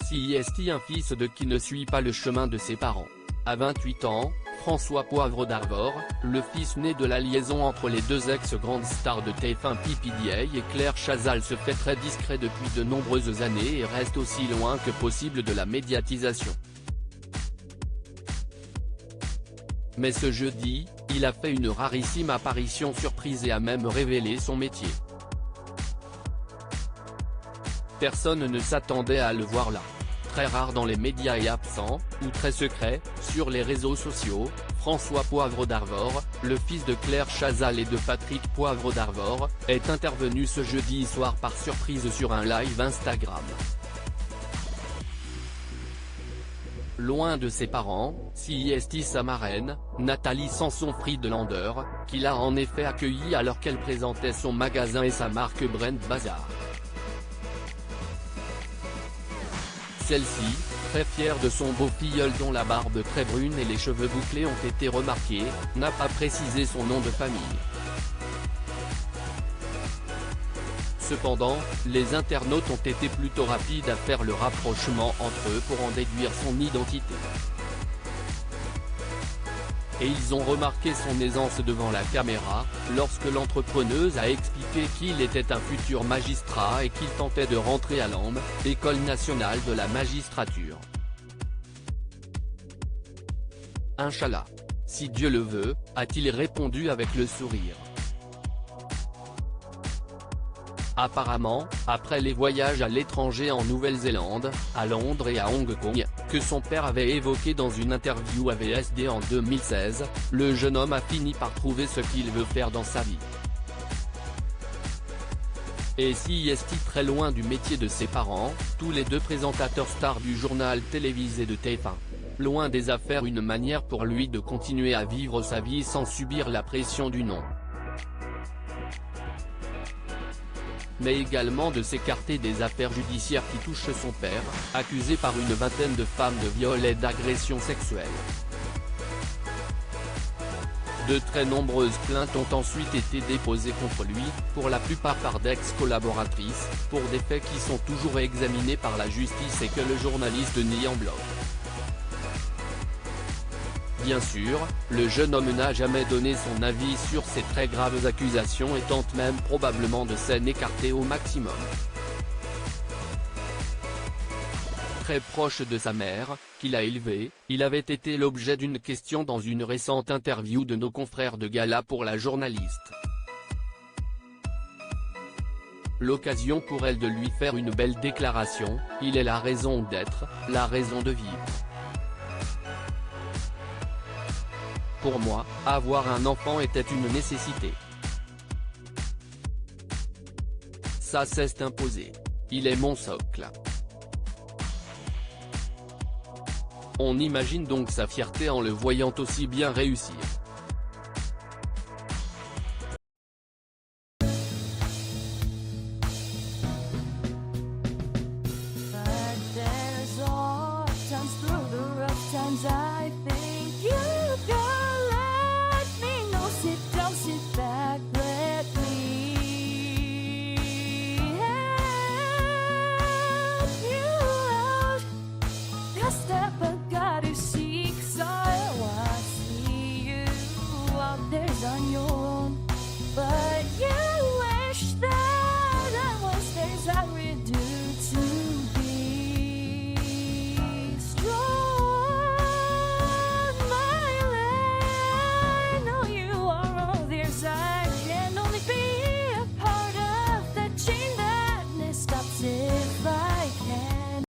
Si est un fils de qui ne suit pas le chemin de ses parents. À 28 ans, François Poivre d'Arvor, le fils né de la liaison entre les deux ex-grandes stars de TF1 PPDA et Claire Chazal se fait très discret depuis de nombreuses années et reste aussi loin que possible de la médiatisation. Mais ce jeudi, il a fait une rarissime apparition surprise et a même révélé son métier. Personne ne s'attendait à le voir là. Très rare dans les médias et absent, ou très secret, sur les réseaux sociaux, François Poivre d'Arvor, le fils de Claire Chazal et de Patrick Poivre d'Arvor, est intervenu ce jeudi soir par surprise sur un live Instagram. Loin de ses parents, si est sa marraine, Nathalie Sanson-Friedlander, qui l'a en effet accueilli alors qu'elle présentait son magasin et sa marque Brent Bazar. Celle-ci, très fière de son beau-filleul dont la barbe très brune et les cheveux bouclés ont été remarqués, n'a pas précisé son nom de famille. Cependant, les internautes ont été plutôt rapides à faire le rapprochement entre eux pour en déduire son identité. Et ils ont remarqué son aisance devant la caméra, lorsque l'entrepreneuse a expliqué qu'il était un futur magistrat et qu'il tentait de rentrer à l'ANM, École nationale de la magistrature. Inch'Allah. Si Dieu le veut, a-t-il répondu avec le sourire. Apparemment, après les voyages à l'étranger en Nouvelle-Zélande, à Londres et à Hong Kong, que son père avait évoqué dans une interview à VSD en 2016, le jeune homme a fini par trouver ce qu'il veut faire dans sa vie. Et si est très loin du métier de ses parents, tous les deux présentateurs stars du journal télévisé de TF1. Loin des affaires, une manière pour lui de continuer à vivre sa vie sans subir la pression du nom. Mais également de s'écarter des affaires judiciaires qui touchent son père, accusé par une vingtaine de femmes de viol et d'agression sexuelle. De très nombreuses plaintes ont ensuite été déposées contre lui, pour la plupart par d'ex-collaboratrices, pour des faits qui sont toujours examinés par la justice et que le journaliste nie en bloc. Bien sûr, le jeune homme n'a jamais donné son avis sur ces très graves accusations et tente même probablement de s'en écarter au maximum. Très proche de sa mère, qu'il a élevée, il avait été l'objet d'une question dans une récente interview de nos confrères de Gala pour la journaliste. L'occasion pour elle de lui faire une belle déclaration, il est la raison d'être, la raison de vivre. Pour moi, avoir un enfant était une nécessité. Ça s'est imposé. Il est mon socle. On imagine donc sa fierté en le voyant aussi bien réussir. On your own, but